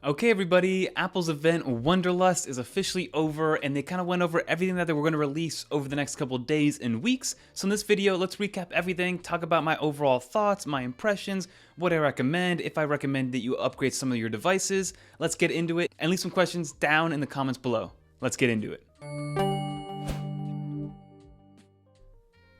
Okay everybody, Apple's event Wonderlust is officially over, and they kind of went over everything that they were going to release over the next couple of days and weeks. So in this video, let's recap everything, talk about my overall thoughts, my impressions, what I recommend, if I recommend that you upgrade some of your devices. Let's get into it, and leave some questions down in the comments below. Let's get into it.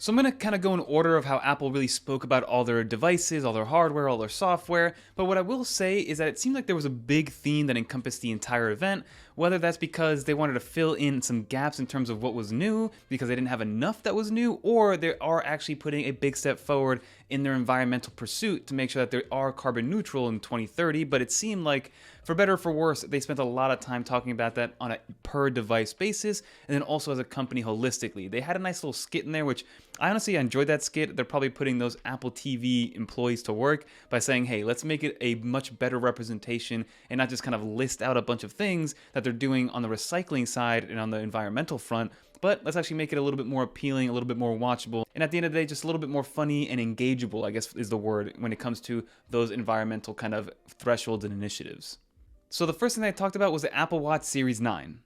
So I'm going to kind of go in order of how Apple really spoke about all their devices, all their hardware, all their software, but what I will say is that it seemed like there was a big theme that encompassed the entire event, whether that's because they wanted to fill in some gaps in terms of what was new, because they didn't have enough that was new, or they are actually putting a big step forward in their environmental pursuit to make sure that they are carbon neutral in 2030, but it seemed like, for better or for worse, they spent a lot of time talking about that on a per device basis, and then also as a company holistically. They had a nice little skit in there, which I honestly enjoyed that skit. They're probably putting those Apple TV employees to work by saying, hey, let's make it a much better representation and not just kind of list out a bunch of things that they're doing on the recycling side and on the environmental front, but let's actually make it a little bit more appealing, a little bit more watchable, and at the end of the day, just a little bit more funny and engageable, I guess is the word, when it comes to those environmental kind of thresholds and initiatives. So the first thing I talked about was the Apple Watch Series 9.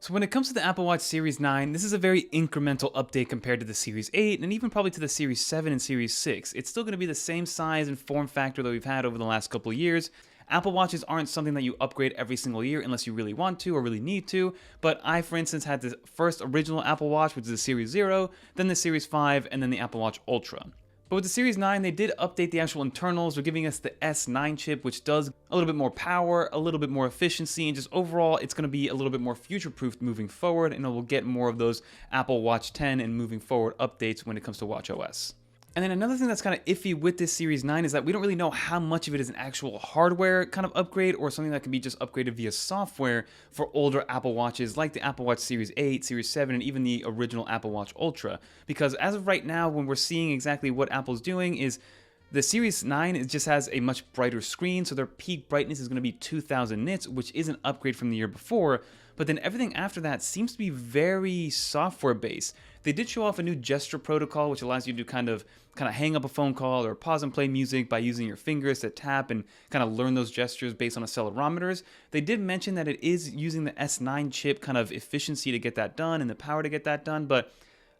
So when it comes to the Apple Watch Series 9, this is a very incremental update compared to the Series 8 and even probably to the Series 7 and Series 6. It's still going to be the same size and form factor that we've had over the last couple of years. Apple Watches aren't something that you upgrade every single year unless you really want to or really need to, but I, for instance, had the first original Apple Watch, which is the Series 0, then the Series 5, and then the Apple Watch Ultra. But with the Series 9, they did update the actual internals. They're giving us the S9 chip, which does a little bit more power, a little bit more efficiency, and just overall, it's going to be a little bit more future-proof moving forward, and it will get more of those Apple Watch 10 and moving forward updates when it comes to watchOS. And then another thing that's kind of iffy with this Series 9 is that we don't really know how much of it is an actual hardware kind of upgrade or something that can be just upgraded via software for older Apple Watches like the Apple Watch Series 8, Series 7, and even the original Apple Watch Ultra. Because as of right now, when we're seeing exactly what Apple's doing is the Series 9 it just has a much brighter screen, so their peak brightness is going to be 2000 nits, which is an upgrade from the year before. But then everything after that seems to be very software based. They did show off a new gesture protocol, which allows you to kind of hang up a phone call or pause and play music by using your fingers to tap and kind of learn those gestures based on accelerometers. They did mention that it is using the S9 chip kind of efficiency to get that done and the power to get that done, but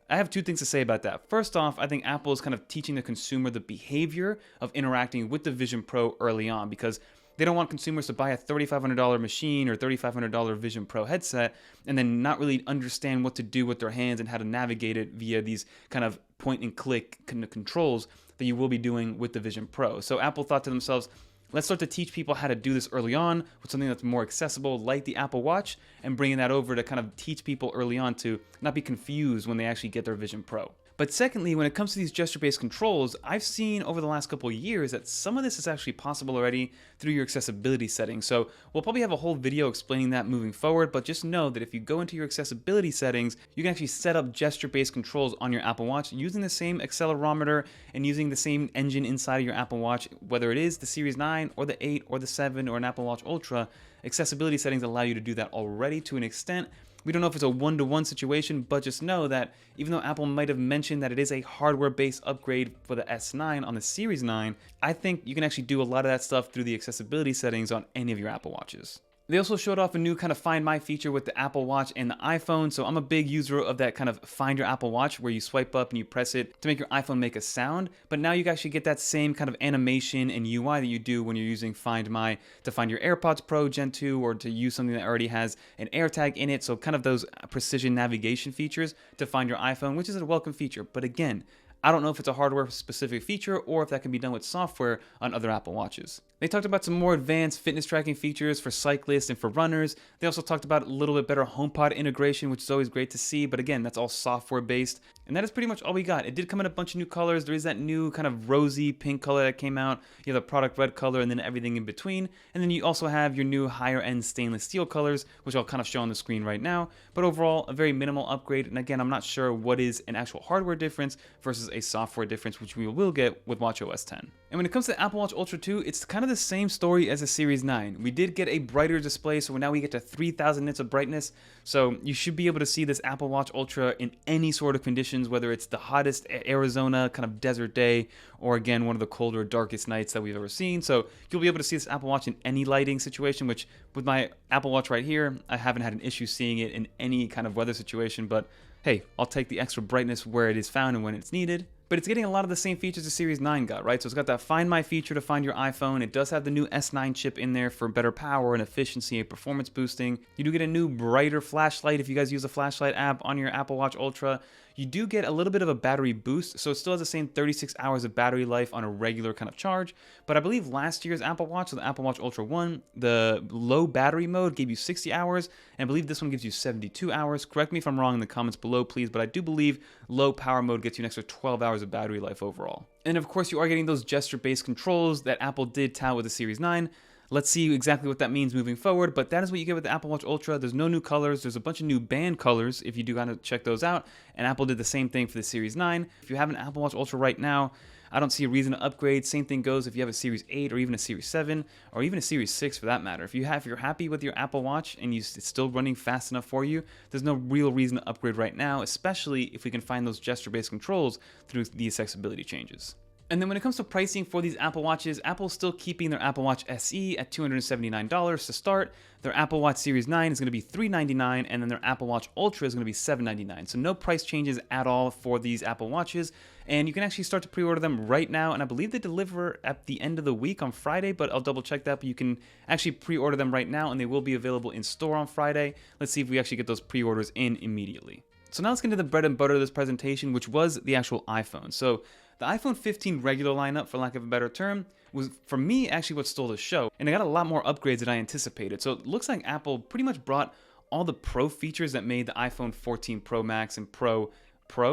I have two things to say about that. First off, I think Apple is kind of teaching the consumer the behavior of interacting with the Vision Pro early on, because they don't want consumers to buy a $3,500 machine or $3,500 Vision Pro headset and then not really understand what to do with their hands and how to navigate it via these kind of point and click kind of controls that you will be doing with the Vision Pro. So Apple thought to themselves, let's start to teach people how to do this early on with something that's more accessible like the Apple Watch, and bringing that over to kind of teach people early on to not be confused when they actually get their Vision Pro. But secondly, when it comes to these gesture-based controls, I've seen over the last couple of years that some of this is actually possible already through your accessibility settings. So we'll probably have a whole video explaining that moving forward, but just know that if you go into your accessibility settings, you can actually set up gesture-based controls on your Apple Watch using the same accelerometer and using the same engine inside of your Apple Watch, whether it is the Series 9 or the 8 or the 7 or an Apple Watch Ultra. Accessibility settings allow you to do that already to an extent. We don't know if it's a one-to-one situation, but just know that even though Apple might have mentioned that it is a hardware-based upgrade for the S9 on the Series 9, I think you can actually do a lot of that stuff through the accessibility settings on any of your Apple Watches. They also showed off a new kind of Find My feature with the Apple Watch and the iPhone, so I'm a big user of that kind of Find Your Apple Watch where you swipe up and you press it to make your iPhone make a sound, but now you actually get that same kind of animation and UI that you do when you're using Find My to find your AirPods Pro Gen 2 or to use something that already has an AirTag in it, so kind of those precision navigation features to find your iPhone, which is a welcome feature. But again, I don't know if it's a hardware-specific feature or if that can be done with software on other Apple Watches. They talked about some more advanced fitness tracking features for cyclists and for runners. They also talked about a little bit better HomePod integration, which is always great to see, but again, that's all software-based. And that is pretty much all we got. It did come in a bunch of new colors. There is that new kind of rosy pink color that came out. You have the product red color and then everything in between. And then you also have your new higher-end stainless steel colors, which I'll kind of show on the screen right now. But overall, a very minimal upgrade. And again, I'm not sure what is an actual hardware difference versus a software difference, which we will get with watchOS 10. And when it comes to Apple Watch Ultra 2, it's kind of the same story as the Series 9. We did get a brighter display, so now we get to 3000 nits of brightness. So you should be able to see this Apple Watch Ultra in any sort of conditions, whether it's the hottest Arizona kind of desert day, or again, one of the colder, darkest nights that we've ever seen. So you'll be able to see this Apple Watch in any lighting situation, which with my Apple Watch right here, I haven't had an issue seeing it in any kind of weather situation, but hey, I'll take the extra brightness where it is found and when it's needed. But it's getting a lot of the same features the Series 9 got, right? So it's got that Find My feature to find your iPhone. It does have the new S9 chip in there for better power and efficiency and performance boosting. You do get a new brighter flashlight if you guys use the flashlight app on your Apple Watch Ultra. You do get a little bit of a battery boost, so it still has the same 36 hours of battery life on a regular kind of charge. But I believe last year's Apple Watch, so the Apple Watch Ultra 1, the low battery mode gave you 60 hours, and I believe this one gives you 72 hours. Correct me if I'm wrong in the comments below, please, but I do believe low power mode gets you an extra 12 hours of battery life overall. And of course, you are getting those gesture-based controls that Apple did tout with the Series 9. Let's see exactly what that means moving forward, but that is what you get with the Apple Watch Ultra. There's no new colors. There's a bunch of new band colors if you do kind of check those out, and Apple did the same thing for the Series 9. If you have an Apple Watch Ultra right now, I don't see a reason to upgrade. Same thing goes if you have a Series 8 or even a Series 7 or even a Series 6 for that matter. If you're happy with your Apple Watch and it's still running fast enough for you, there's no real reason to upgrade right now, especially if we can find those gesture-based controls through the accessibility changes. And then when it comes to pricing for these Apple Watches, Apple's still keeping their Apple Watch SE at $279 to start. Their Apple Watch Series 9 is going to be $399, and then their Apple Watch Ultra is going to be $799. So no price changes at all for these Apple Watches. And you can actually start to pre-order them right now, and I believe they deliver at the end of the week on Friday, but I'll double check that. But you can actually pre-order them right now, and they will be available in store on Friday. Let's see if we actually get those pre-orders in immediately. So now let's get into the bread and butter of this presentation, which was the actual iPhone. So the iPhone 15 regular lineup, for lack of a better term, was, for me, actually what stole the show. And it got a lot more upgrades than I anticipated. So it looks like Apple pretty much brought all the Pro features that made the iPhone 14 Pro Max and Pro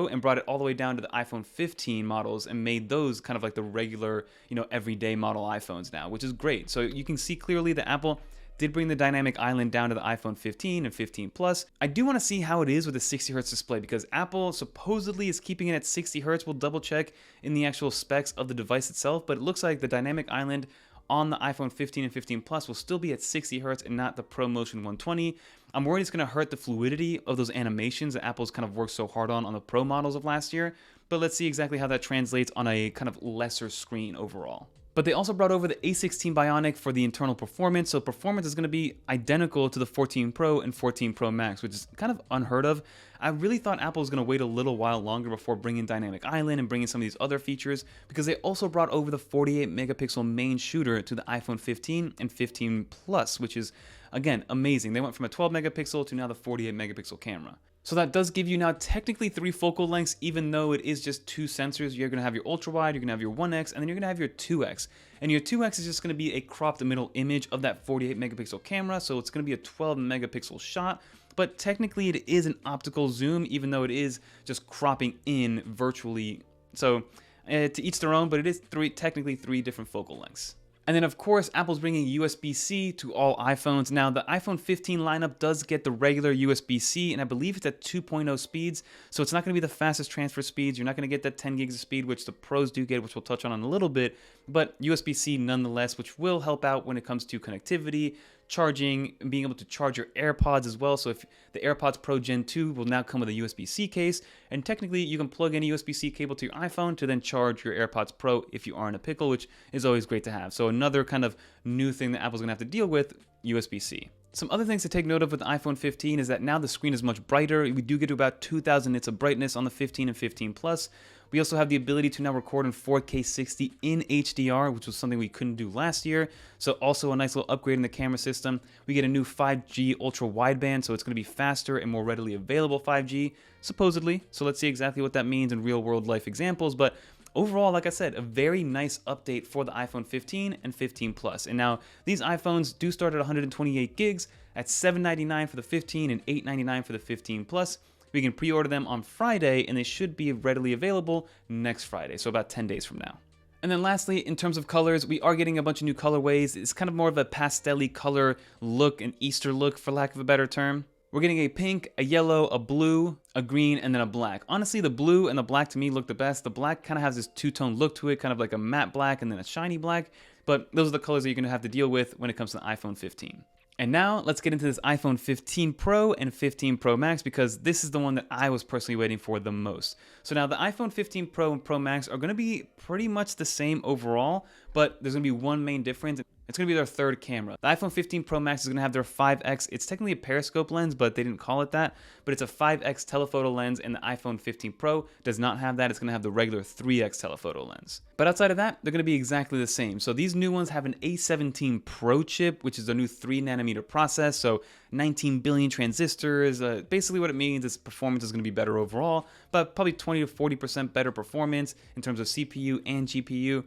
and brought it all the way down to the iPhone 15 models and made those kind of like the regular, everyday model iPhones now, which is great. So you can see clearly that Apple did bring the dynamic island down to the iPhone 15 and 15 Plus. I do want to see how it is with the 60Hz display because Apple supposedly is keeping it at 60Hz. We'll double check in the actual specs of the device itself, but it looks like the dynamic island on the iPhone 15 and 15 Plus will still be at 60Hz and not the ProMotion 120. I'm worried it's going to hurt the fluidity of those animations that Apple's kind of worked so hard on the Pro models of last year, but let's see exactly how that translates on a kind of lesser screen overall. But they also brought over the A16 Bionic for the internal performance, so performance is going to be identical to the 14 Pro and 14 Pro Max, which is kind of unheard of. I really thought Apple was going to wait a little while longer before bringing Dynamic Island and bringing some of these other features, because they also brought over the 48 megapixel main shooter to the iPhone 15 and 15 Plus, which is, again, amazing. They went from a 12 megapixel to now the 48 megapixel camera. So that does give you now technically 3 focal lengths, even though it is just 2 sensors. You're going to have your ultra wide, you're going to have your 1x, and then you're going to have your 2x. And your 2x is just going to be a cropped middle image of that 48 megapixel camera, so it's going to be a 12 megapixel shot. But technically it is an optical zoom, even though it is just cropping in virtually. So to each their own, but it is technically 3 different focal lengths. And then, of course, Apple's bringing USB-C to all iPhones. Now, the iPhone 15 lineup does get the regular USB-C, and I believe it's at 2.0 speeds, so it's not going to be the fastest transfer speeds. You're not going to get that 10 gigs of speed, which the Pros do get, which we'll touch on in a little bit, but USB-C nonetheless, which will help out when it comes to connectivity, charging, and being able to charge your AirPods as well. So if the AirPods Pro Gen 2 will now come with a USB-C case, and technically you can plug in a USB-C cable to your iPhone to then charge your AirPods Pro if you are in a pickle, which is always great to have. So another kind of new thing that Apple's gonna have to deal with, USB-C. Some other things to take note of with the iPhone 15 is that now the screen is much brighter. We do get to about 2,000 nits of brightness on the 15 and 15 Plus. We also have the ability to now record in 4K 60 in HDR, which was something we couldn't do last year. So also a nice little upgrade in the camera system. We get a new 5G ultra wideband, so it's going to be faster and more readily available 5G, supposedly. So let's see exactly what that means in real world life examples. But overall, like I said, a very nice update for the iPhone 15 and 15 Plus. And now these iPhones do start at 128 gigs at $799 for the 15 and $899 for the 15 Plus. We can pre-order them on Friday, and they should be readily available next Friday, so about 10 days from now. And then lastly, in terms of colors, we are getting a bunch of new colorways. It's kind of more of a pastel-y color look, an Easter look, for lack of a better term. We're getting a pink, a yellow, a blue, a green, and then a black. Honestly, the blue and the black to me look the best. The black kind of has this two-tone look to it, kind of like a matte black and then a shiny black. but those are the colors that you're going to have to deal with when it comes to the iPhone 15. And now let's get into this iPhone 15 Pro and 15 Pro Max, because this is the one that I was personally waiting for the most. So now the iPhone 15 Pro and Pro Max are going to be pretty much the same overall, but there's going to be one main difference. It's going to be their third camera. The iPhone 15 Pro Max is going to have their 5x. It's technically a periscope lens, but they didn't call it that. But it's a 5x telephoto lens, and the iPhone 15 Pro does not have that. It's going to have the regular 3x telephoto lens. But outside of that, they're going to be exactly the same. So these new ones have an A17 Pro chip, which is a new 3nm process. So 19 billion transistors. Basically what it means is performance is going to be better overall, but probably 20 to 40% better performance in terms of CPU and GPU.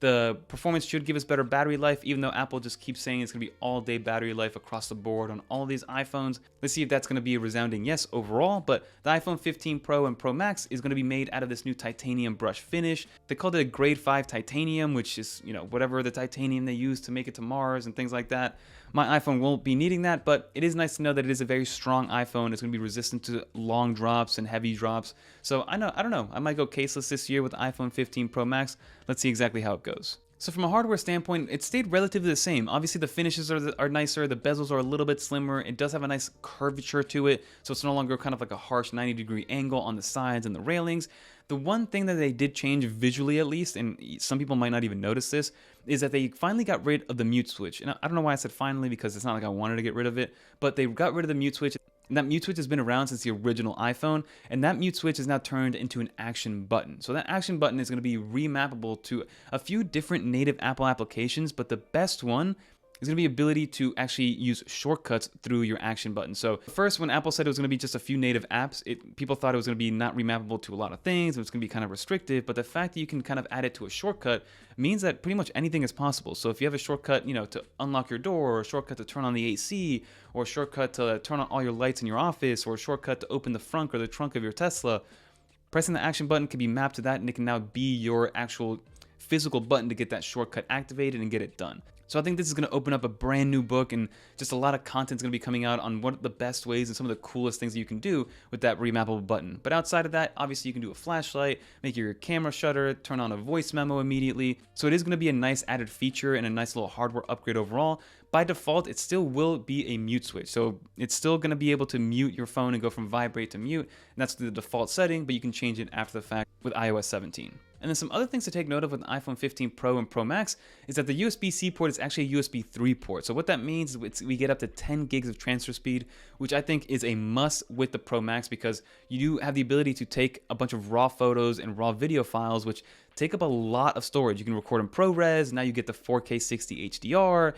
The performance should give us better battery life, even though Apple just keeps saying it's going to be all-day battery life across the board on all these iPhones. Let's see if that's going to be a resounding yes overall, but the iPhone 15 Pro and Pro Max is going to be made out of this new titanium brush finish. They called it a grade 5 titanium, which is, whatever the titanium they use to make it to Mars and things like that. My iPhone won't be needing that, but it is nice to know that it is a very strong iPhone. It's going to be resistant to long drops and heavy drops. So I don't know. I might go caseless this year with the iPhone 15 Pro Max. Let's see exactly how it goes. So from a hardware standpoint, it stayed relatively the same. Obviously, the finishes are nicer. The bezels are a little bit slimmer. It does have a nice curvature to it, so it's no longer kind of like a harsh 90-degree angle on the sides and the railings. The one thing that they did change visually, at least, and some people might not even notice this, is that they finally got rid of the mute switch. And I don't know why I said finally, because it's not like I wanted to get rid of it, but they got rid of the mute switch. And that mute switch has been around since the original iPhone, and that mute switch is now turned into an action button. So that action button is going to be remappable to a few different native Apple applications, but the best one is going to be ability to actually use shortcuts through your action button. So first, when Apple said it was going to be just a few native apps, people thought it was going to be not remappable to a lot of things. It was going to be kind of restrictive, but the fact that you can kind of add it to a shortcut means that pretty much anything is possible. So if you have a shortcut, to unlock your door, or a shortcut to turn on the AC, or a shortcut to turn on all your lights in your office, or a shortcut to open the front or the trunk of your Tesla, pressing the action button can be mapped to that, and it can now be your actual physical button to get that shortcut activated and get it done. So I think this is going to open up a brand new book, and just a lot of content is going to be coming out on what the best ways and some of the coolest things that you can do with that remappable button. But outside of that, obviously you can do a flashlight, make your camera shutter, turn on a voice memo immediately. So it is going to be a nice added feature and a nice little hardware upgrade overall. By default, it still will be a mute switch. So it's still going to be able to mute your phone and go from vibrate to mute. And that's the default setting, but you can change it after the fact with iOS 17. And then some other things to take note of with the iPhone 15 Pro and Pro Max is that the USB-C port is actually a USB 3 port. So what that means is we get up to 10 gigs of transfer speed, which I think is a must with the Pro Max, because you do have the ability to take a bunch of raw photos and raw video files, which take up a lot of storage. You can record in ProRes. Now you get the 4K 60 HDR.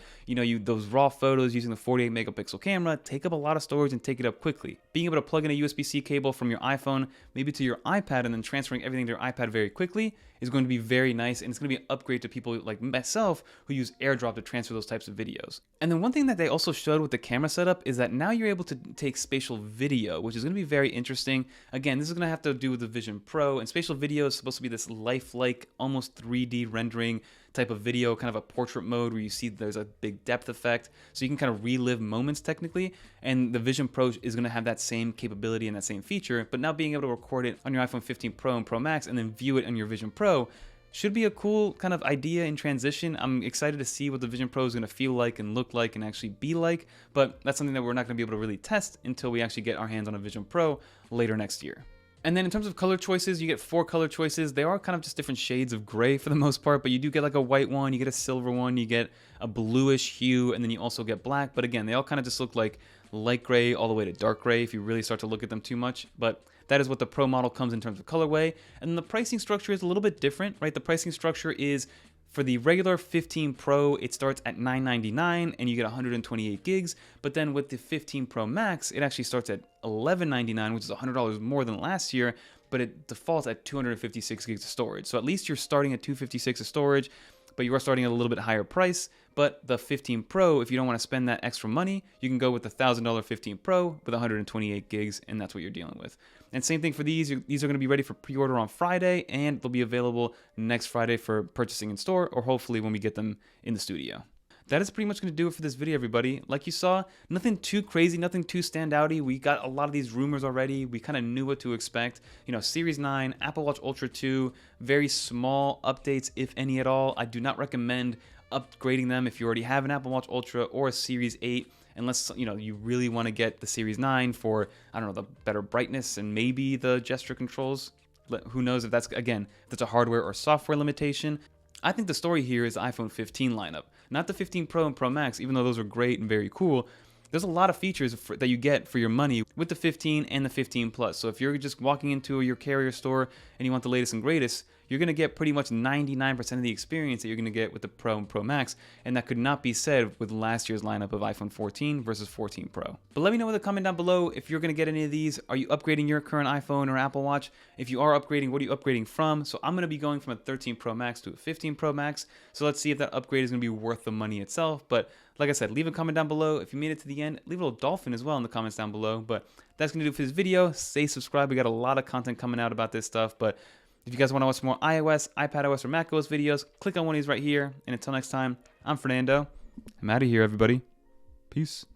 Those raw photos using the 48 megapixel camera take up a lot of storage and take it up quickly. Being able to plug in a USB-C cable from your iPhone, maybe to your iPad, and then transferring everything to your iPad very quickly is going to be very nice, and it's going to be an upgrade to people like myself who use AirDrop to transfer those types of videos. And then one thing that they also showed with the camera setup is that now you're able to take spatial video, which is going to be very interesting. Again, this is going to have to do with the Vision Pro, and spatial video is supposed to be this lifelike, almost 3D rendering type of video, kind of a portrait mode where you see there's a big depth effect, so you can kind of relive moments technically, and the Vision Pro is going to have that same capability and that same feature, but now being able to record it on your iPhone 15 Pro and Pro Max and then view it on your Vision Pro should be a cool kind of idea in transition. I'm excited to see what the Vision Pro is going to feel like and look like and actually be like, but that's something that we're not going to be able to really test until we actually get our hands on a Vision Pro later next year. And then in terms of color choices, you get 4 color choices. They are kind of just different shades of gray for the most part, but you do get like a white one, you get a silver one, you get a bluish hue, and then you also get black. But again, they all kind of just look like light gray all the way to dark gray if you really start to look at them too much. But that is what the Pro model comes in terms of colorway. And the pricing structure is a little bit different, right? The pricing structure is, for the regular 15 Pro, it starts at $999 and you get 128 gigs. But then with the 15 Pro Max, it actually starts at $1199, which is $100 more than last year, but it defaults at 256 gigs of storage. So at least you're starting at 256 of storage, but you are starting at a little bit higher price. But the 15 Pro, if you don't want to spend that extra money, you can go with the $1,000 15 Pro with 128 gigs, and that's what you're dealing with. And same thing for these. These are going to be ready for pre-order on Friday, and they'll be available next Friday for purchasing in store, or hopefully when we get them in the studio. That is pretty much going to do it for this video, everybody. Like you saw, nothing too crazy, nothing too standouty. We got a lot of these rumors already. We kind of knew what to expect. Series 9, Apple Watch Ultra 2, very small updates, if any at all. I do not recommend upgrading them if you already have an Apple Watch Ultra or a Series 8, unless you really want to get the Series 9 for, I don't know, the better brightness and maybe the gesture controls. Who knows if that's, again, if that's a hardware or software limitation. I think the story here is the iPhone 15 lineup, not the 15 Pro and Pro Max, even though those are great and very cool. There's a lot of features that you get for your money with the 15 and the 15 Plus. So if you're just walking into your carrier store and you want the latest and greatest, you're going to get pretty much 99% of the experience that you're going to get with the Pro and Pro Max, and that could not be said with last year's lineup of iPhone 14 versus 14 Pro. But let me know in the comment down below if you're going to get any of these. Are you upgrading your current iPhone or Apple Watch? If you are upgrading, what are you upgrading from? So I'm going to be going from a 13 Pro Max to a 15 Pro Max, so let's see if that upgrade is going to be worth the money itself. But like I said, leave a comment down below. If you made it to the end, leave a little dolphin as well in the comments down below. But that's going to do it for this video. Stay subscribed. We got a lot of content coming out about this stuff. But if you guys want to watch more iOS, iPadOS, or macOS videos, click on one of these right here. And until next time, I'm Fernando. I'm out of here, everybody. Peace.